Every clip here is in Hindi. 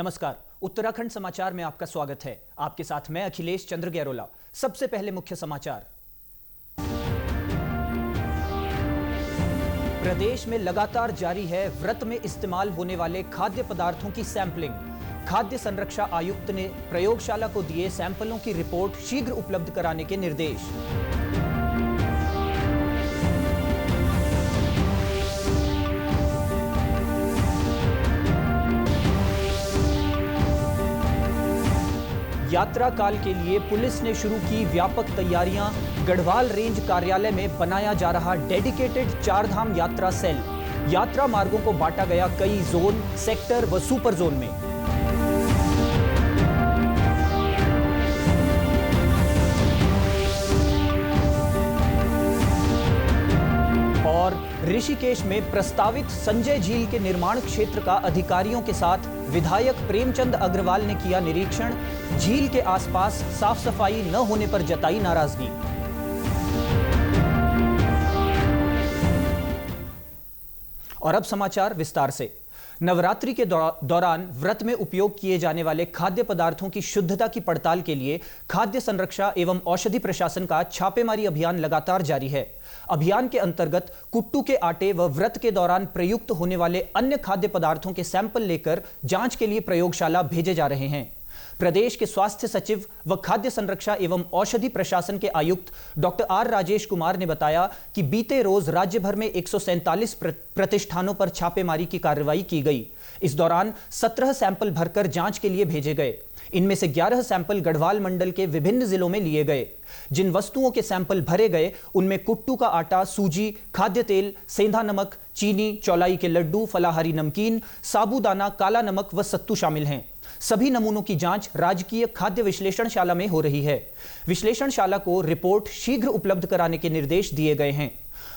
नमस्कार, उत्तराखंड समाचार में आपका स्वागत है। आपके साथ मैं अखिलेश चंद्र गैरोला। सबसे पहले मुख्य समाचार। प्रदेश में लगातार जारी है व्रत में इस्तेमाल होने वाले खाद्य पदार्थों की सैंपलिंग। खाद्य संरक्षा आयुक्त ने प्रयोगशाला को दिए सैंपलों की रिपोर्ट शीघ्र उपलब्ध कराने के निर्देश। यात्रा काल के लिए पुलिस ने शुरू की व्यापक तैयारियां। गढ़वाल रेंज कार्यालय में बनाया जा रहा डेडिकेटेड चारधाम यात्रा सेल। यात्रा मार्गों को बांटा गया कई जोन, सेक्टर व सुपर जोन में। और ऋषिकेश में प्रस्तावित संजय झील के निर्माण क्षेत्र का अधिकारियों के साथ विधायक प्रेमचंद अग्रवाल ने किया निरीक्षण। झील के आसपास साफ सफाई न होने पर जताई नाराजगी। और अब समाचार विस्तार से। नवरात्रि के दौरान व्रत में उपयोग किए जाने वाले खाद्य पदार्थों की शुद्धता की पड़ताल के लिए खाद्य संरक्षा एवं औषधि प्रशासन का छापेमारी अभियान लगातार जारी है। अभियान के अंतर्गत कुट्टू के आटे व व्रत के दौरान प्रयुक्त होने वाले अन्य खाद्य पदार्थों के सैंपल लेकर जांच के लिए प्रयोगशाला भेजे जा रहे हैं। प्रदेश के स्वास्थ्य सचिव व खाद्य संरक्षा एवं औषधि प्रशासन के आयुक्त डॉक्टर आर राजेश कुमार ने बताया कि बीते रोज राज्य भर में 147 प्रतिष्ठानों पर छापेमारी की कार्रवाई की गई। इस दौरान 17 सैंपल भरकर जांच के लिए भेजे गए। इनमें से 11 सैंपल गढ़वाल मंडल के विभिन्न जिलों में लिए गए। जिन वस्तुओं के सैंपल भरे गए उनमें कुट्टू का आटा, सूजी, खाद्य तेल, सेंधा नमक, चीनी, चौलाई के लड्डू, फलाहारी नमकीन, साबूदाना, काला नमक व सत्तू शामिल हैं। सभी नमूनों की जांच राजकीय खाद्य विश्लेषणशाला में हो रही है। विश्लेषणशाला को रिपोर्ट शीघ्र उपलब्ध कराने के निर्देश दिए गए हैं।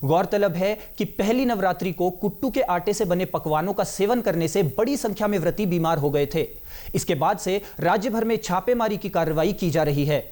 गौरतलब है कि पहली नवरात्रि को कुट्टू के आटे से बने पकवानों का सेवन करने से बड़ी संख्या में व्रती बीमार हो गए थे। इसके बाद से राज्य भर में छापेमारी की कार्रवाई की जा रही है।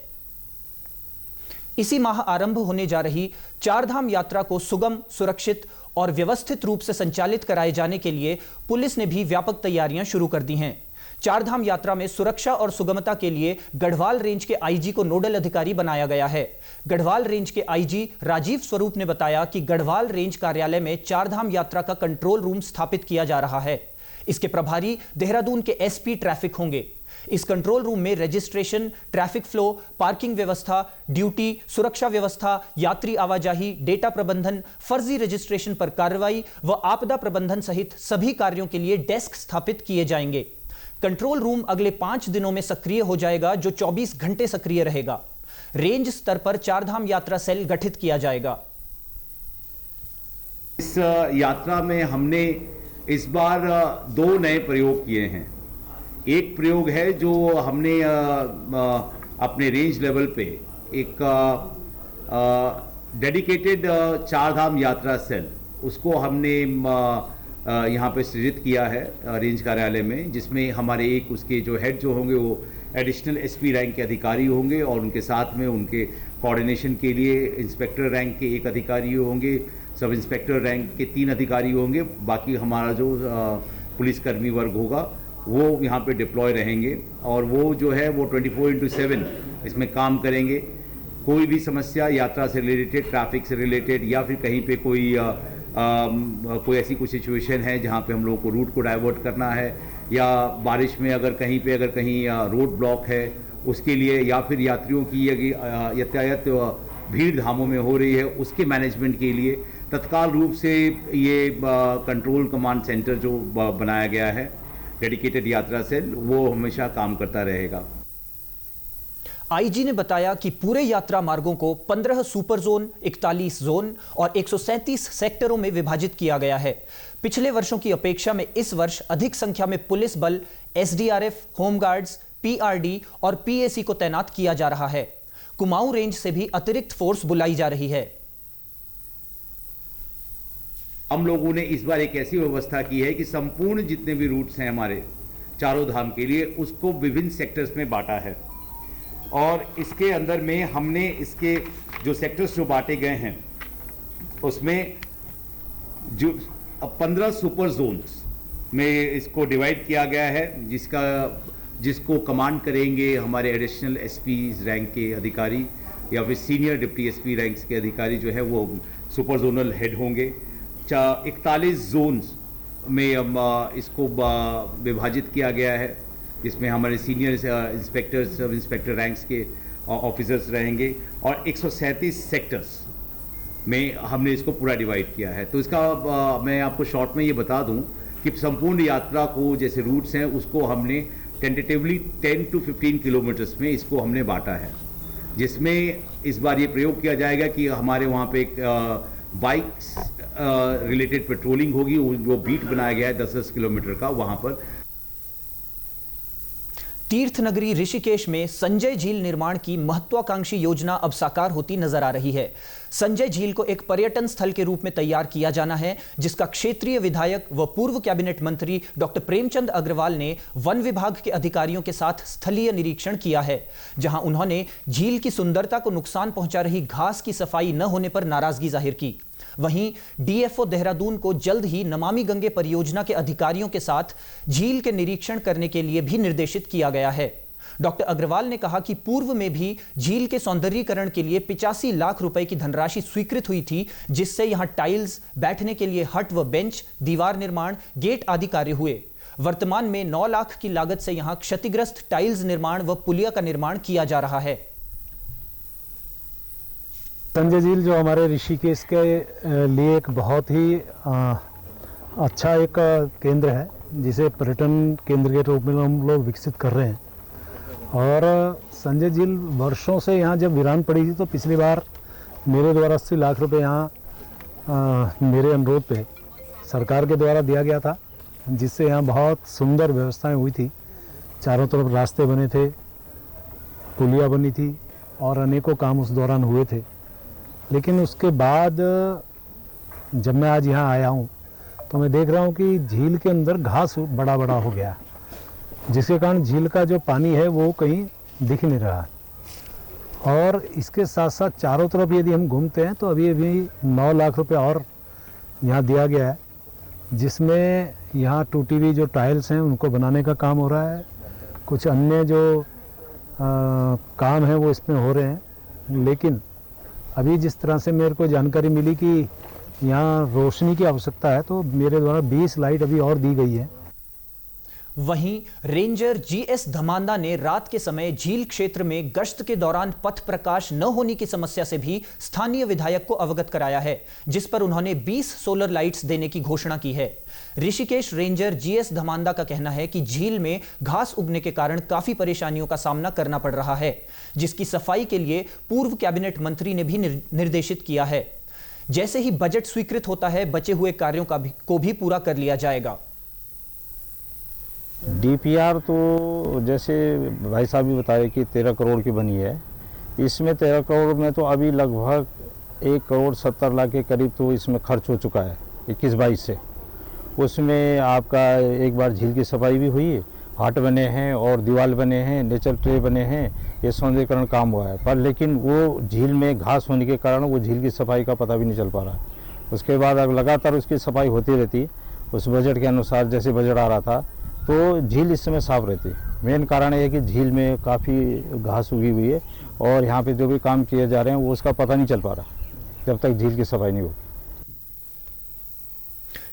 इसी माह आरंभ होने जा रही चारधाम यात्रा को सुगम, सुरक्षित और व्यवस्थित रूप से संचालित कराए जाने के लिए पुलिस ने भी व्यापक तैयारियां शुरू कर दी हैं। चारधाम यात्रा में सुरक्षा और सुगमता के लिए गढ़वाल रेंज के आईजी को नोडल अधिकारी बनाया गया है। गढ़वाल रेंज के आईजी राजीव स्वरूप ने बताया कि गढ़वाल रेंज कार्यालय में चारधाम यात्रा का कंट्रोल रूम स्थापित किया जा रहा है। इसके प्रभारी देहरादून के एसपी ट्रैफिक होंगे। इस कंट्रोल रूम में रजिस्ट्रेशन, ट्रैफिक फ्लो, पार्किंग व्यवस्था, ड्यूटी, सुरक्षा व्यवस्था, यात्री आवाजाही, डेटा प्रबंधन, फर्जी रजिस्ट्रेशन पर कार्रवाई व आपदा प्रबंधन सहित सभी कार्यों के लिए डेस्क स्थापित किए जाएंगे। कंट्रोल रूम अगले 5 दिनों में सक्रिय हो जाएगा, जो 24 घंटे सक्रिय रहेगा। रेंज स्तर पर चारधाम यात्रा सेल गठित किया जाएगा। इस यात्रा में हमने इस बार 2 नए प्रयोग किए हैं। एक प्रयोग है जो हमने अपने रेंज लेवल पे एक डेडिकेटेड चारधाम यात्रा सेल, उसको हमने यहाँ पे सृजित किया है रेंज कार्यालय में, जिसमें हमारे एक उसके जो हेड जो होंगे वो एडिशनल एसपी रैंक के अधिकारी होंगे और उनके साथ में उनके कोऑर्डिनेशन के लिए इंस्पेक्टर रैंक के 1 अधिकारी होंगे, सब इंस्पेक्टर रैंक के 3 अधिकारी होंगे। बाकी हमारा जो पुलिसकर्मी वर्ग होगा वो यहाँ पे डिप्लॉय रहेंगे और वो जो है वो 24/7 इसमें काम करेंगे। कोई भी समस्या यात्रा से रिलेटेड, ट्रैफिक से रिलेटेड या फिर कहीं पे कोई ऐसी कोई सिचुएशन है जहाँ पे हम लोगों को रूट को डाइवर्ट करना है, या बारिश में अगर कहीं रोड ब्लॉक है उसके लिए, या फिर यात्रियों की यातायात भीड़ धामों में हो रही है उसके मैनेजमेंट के लिए तत्काल रूप से ये कंट्रोल कमांड सेंटर जो बनाया गया है डेडिकेटेड यात्रा सेल, वो हमेशा काम करता रहेगा। आईजी ने बताया कि पूरे यात्रा मार्गों को 15 सुपर जोन, 41 जोन और 137 सेक्टरों में विभाजित किया गया है। पिछले वर्षों की अपेक्षा में इस वर्ष अधिक संख्या में पुलिस बल, एसडीआरएफ, होमगार्ड्स, पीआरडी और पीएसी को तैनात किया जा रहा है। कुमाऊं रेंज से भी अतिरिक्त फोर्स बुलाई जा रही है। हम लोगों ने इस बार एक ऐसी व्यवस्था की है कि संपूर्ण जितने भी रूट्स हैं हमारे चारों धाम के लिए, उसको विभिन्न सेक्टर्स में बांटा है और इसके अंदर में हमने इसके जो सेक्टर्स जो बांटे गए हैं उसमें जो 15 सुपर जोन्स में इसको डिवाइड किया गया है, जिसको कमांड करेंगे हमारे एडिशनल एसपी रैंक के अधिकारी या फिर सीनियर डिप्टी एसपी रैंक्स के अधिकारी जो है वो सुपर जोनल हेड होंगे। 41 जोन्स में इसको विभाजित किया गया है, जिसमें हमारे senior inspector, sub inspector ranks के ऑफिसर्स रहेंगे और 137 सेक्टर्स में हमने इसको पूरा डिवाइड किया है। तो इसका मैं आपको शॉर्ट में ये बता दूं कि संपूर्ण यात्रा को जैसे रूट्स हैं उसको हमने टेंटेटिवली 10 to 15 किलोमीटर्स में इसको हमने बांटा है, जिसमें इस बार ये प्रयोग किया जाएगा कि हमारे वहाँ पे एक बाइक्स रिलेटेड पेट्रोलिंग होगी, वो बीट बनाया गया है 10-10 किलोमीटर का वहाँ पर। तीर्थ नगरी ऋषिकेश में संजय झील निर्माण की महत्वाकांक्षी योजना अब साकार होती नजर आ रही है। संजय झील को एक पर्यटन स्थल के रूप में तैयार किया जाना है, जिसका क्षेत्रीय विधायक व पूर्व कैबिनेट मंत्री डॉक्टर प्रेमचंद अग्रवाल ने वन विभाग के अधिकारियों के साथ स्थलीय निरीक्षण किया है, जहां उन्होंने झील की सुंदरता को नुकसान पहुंचा रही घास की सफाई न होने पर नाराजगी जाहिर की। वहीं डीएफओ देहरादून को जल्द ही नमामि गंगे परियोजना के अधिकारियों के साथ झील के निरीक्षण करने के लिए भी निर्देशित किया गया है। डॉक्टर अग्रवाल ने कहा कि पूर्व में भी झील के सौंदर्यीकरण के लिए 85 लाख रुपए की धनराशि स्वीकृत हुई थी, जिससे यहां टाइल्स, बैठने के लिए हट व बेंच, दीवार निर्माण, गेट आदि कार्य हुए। वर्तमान में 9 लाख की लागत से यहां क्षतिग्रस्त टाइल्स निर्माण व पुलिया का निर्माण किया जा रहा है। संजय झील जो हमारे ऋषिकेश के लिए एक बहुत ही अच्छा एक केंद्र है, जिसे पर्यटन केंद्र के रूप में हम लोग विकसित कर रहे हैं। और संजय झील वर्षों से यहाँ जब वीरान पड़ी थी तो पिछली बार मेरे द्वारा 80 लाख रुपए यहाँ मेरे अनुरोध पे सरकार के द्वारा दिया गया था, जिससे यहाँ बहुत सुंदर व्यवस्थाएं हुई थी। चारों तरफ रास्ते बने थे, पुलिया बनी थी और अनेकों काम उस दौरान हुए थे। लेकिन उसके बाद जब मैं आज यहाँ आया हूँ तो मैं देख रहा हूँ कि झील के अंदर घास बड़ा बड़ा हो गया, जिसके कारण झील का जो पानी है वो कहीं दिख नहीं रहा। और इसके साथ साथ चारों तरफ यदि हम घूमते हैं तो अभी 9 लाख रुपए और यहाँ दिया गया है, जिसमें यहाँ टूटी हुई जो टाइल्स हैं उनको बनाने का काम हो रहा है। कुछ अन्य जो काम है वो इसमें हो रहे हैं। लेकिन अभी जिस तरह से मेरे को जानकारी मिली कि यहाँ रोशनी की आवश्यकता है, तो मेरे द्वारा 20 लाइट अभी और दी गई है। वहीं रेंजर जीएस धमांदा ने रात के समय झील क्षेत्र में गश्त के दौरान पथ प्रकाश न होने की समस्या से भी स्थानीय विधायक को अवगत कराया है, जिस पर उन्होंने 20 सोलर लाइट्स देने की घोषणा की है। ऋषिकेश रेंजर जीएस धमांदा का कहना है कि झील में घास उगने के कारण काफी परेशानियों का सामना करना पड़ रहा है, जिसकी सफाई के लिए पूर्व कैबिनेट मंत्री ने भी निर्देशित किया है। जैसे ही बजट स्वीकृत होता है, बचे हुए कार्यों को भी पूरा कर लिया जाएगा। डीपीआर तो जैसे भाई साहब भी बताए कि 13 करोड़ की बनी है। इसमें 13 करोड़ में तो अभी लगभग 1 करोड़ 70 लाख के करीब तो इसमें खर्च हो चुका है 21-22 से। उसमें आपका एक बार झील की सफाई भी हुई, हाट बने हैं और दीवार बने हैं, नेचर ट्रे बने हैं, ये सौंदर्यीकरण काम हुआ है। पर लेकिन वो झील में घास होने के कारण वो झील की सफाई का पता भी नहीं चल पा रहा। उसके बाद अब लगातार उसकी सफाई होती रहती, उस बजट के अनुसार जैसे बजट आ रहा था तो झील इस समय साफ रहती। मेन कारण ये है कि झील में काफ़ी घास उगी हुई है और यहाँ पे जो भी काम किए जा रहे हैं वो उसका पता नहीं चल पा रहा जब तक झील की सफाई नहीं होगी।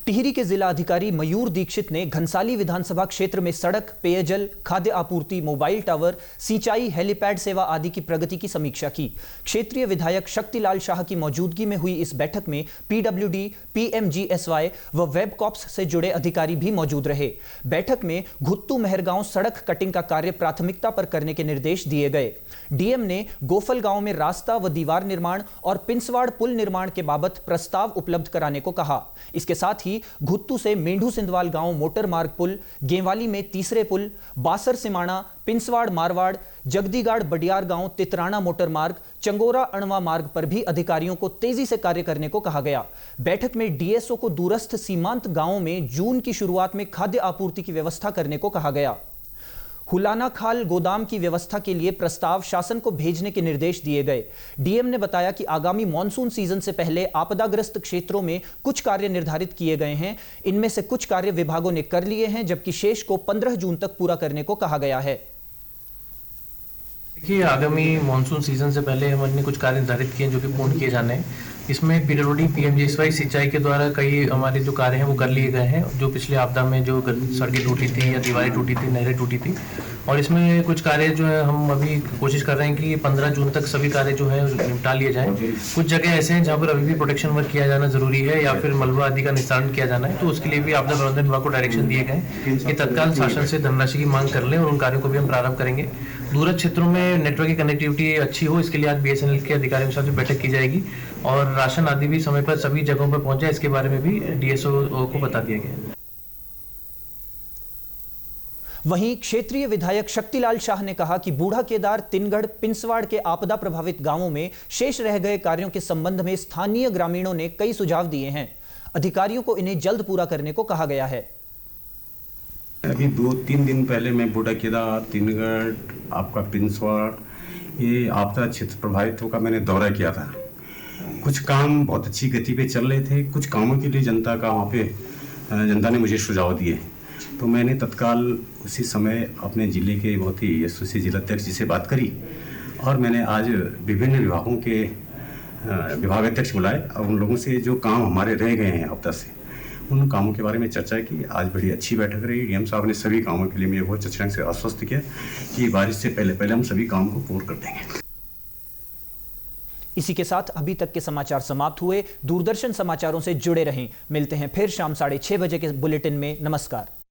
टिहरी के जिला अधिकारी मयूर दीक्षित ने घनसाली विधानसभा क्षेत्र में सड़क, पेयजल, खाद्य आपूर्ति, मोबाइल टावर, सिंचाई, हेलीपैड सेवा आदि की प्रगति की समीक्षा की। क्षेत्रीय विधायक शक्तिलाल शाह की मौजूदगी में हुई इस बैठक में पीडब्ल्यूडी, पीएमजीएसवाई व वेबकॉप्स से जुड़े अधिकारी भी मौजूद रहे। बैठक में घुत्तू मेहरगांव सड़क कटिंग का कार्य प्राथमिकता पर करने के निर्देश दिए गए। डीएम ने गोफल गांव में रास्ता व दीवार निर्माण और पिंसवाड़ पुल निर्माण के बाबत प्रस्ताव उपलब्ध कराने को कहा। इसके साथ ही घुत्तू से मेंढू सिंधवाल गांव मोटर मार्ग पुल, गेवाली में तीसरे पुल, बासर सिमाणा, पिंसवाड़ मारवाड़, जगदीगाड़ बडियार गांव तितराना मोटर मार्ग, चंगोरा अणवा मार्ग पर भी अधिकारियों को तेजी से कार्य करने को कहा गया। बैठक में डीएसओ को दूरस्थ सीमांत गांवों में जून की शुरुआत में खाद्य आपूर्ति की व्यवस्था करने को कहा गया। हुलाना खाल गोदाम की व्यवस्था के लिए प्रस्ताव शासन को भेजने के निर्देश दिए गए। डीएम ने बताया कि आगामी मॉनसून सीजन से पहले आपदाग्रस्त क्षेत्रों में कुछ कार्य निर्धारित किए गए हैं। इनमें से कुछ कार्य विभागों ने कर लिए हैं, जबकि शेष को 15 जून तक पूरा करने को कहा गया है। देखिए, आगामी मानसून सीजन से पहले हमने कुछ कार्य निर्धारित किए हैं जो कि पूर्ण किए जाने हैं। इसमें पीडब्ल्यूडी पीएमजीएसवाई सिंचाई के द्वारा कई हमारे जो कार्य हैं वो कर लिए गए हैं। जो पिछले आपदा में जो सड़कें टूटी थी या दीवारें टूटी थी, नहरें टूटी थी, और इसमें कुछ कार्य जो है हम अभी कोशिश कर रहे हैं कि 15 जून तक सभी कार्य जो है निपटा लिए जाएं। कुछ जगह ऐसे हैं जहाँ पर अभी भी प्रोटेक्शन वर्क किया जाना जरूरी है या फिर मलबा आदि का निस्तारण किया जाना है, तो उसके लिए भी आपदा प्रबंधन विभाग को डायरेक्शन दिए गए कि तत्काल शासन से धनराशि की मांग कर लें और उन कार्यों को भी हम प्रारंभ करेंगे। दूरस्थ क्षेत्रों में नेटवर्क की कनेक्टिविटी अच्छी हो, इसके लिए आज बीएसएनएल के अधिकारियों के साथ बैठक की जाएगी और राशन आदि भी समय पर सभी जगहों पर पहुंच जाए, इसके बारे में भी डीएसओ को बता दिया गया। वहीं क्षेत्रीय विधायक शक्तिलाल शाह ने कहा कि बूढ़ा केदार, तिनगढ़, पिंसवाड़ के आपदा प्रभावित गांवों में शेष रह गए कार्यों के संबंध में स्थानीय ग्रामीणों ने कई सुझाव दिए हैं। अधिकारियों को इन्हें जल्द पूरा करने को कहा गया है। अभी 2-3 दिन पहले मैं बूढ़ा केदार, तिनगढ़, आपका पिंसवाड़, ये आपदा क्षेत्र प्रभावितों का मैंने दौरा किया था। कुछ काम बहुत अच्छी गति पे चल रहे थे, कुछ कामों के लिए जनता ने मुझे सुझाव दिए, तो मैंने तत्काल उसी समय अपने ज़िले के बहुत ही यशस्वी जिलाध्यक्ष जी से बात करी और मैंने आज विभिन्न विभागों के विभागाध्यक्ष बुलाए और उन लोगों से जो काम हमारे रह गए हैं आपदा से, उन कामों के बारे में चर्चा की। आज बड़ी अच्छी बैठक रही। डीएम साहब ने सभी कामों के लिए मुझे बहुत अच्छे ढंग से आश्वस्त किया कि बारिश से पहले हम सभी कामों को पूर्ण कर देंगे। इसी के साथ अभी तक के समाचार समाप्त हुए। दूरदर्शन समाचारों से जुड़े रहें। मिलते हैं फिर शाम 6:30 बजे के बुलेटिन में। नमस्कार।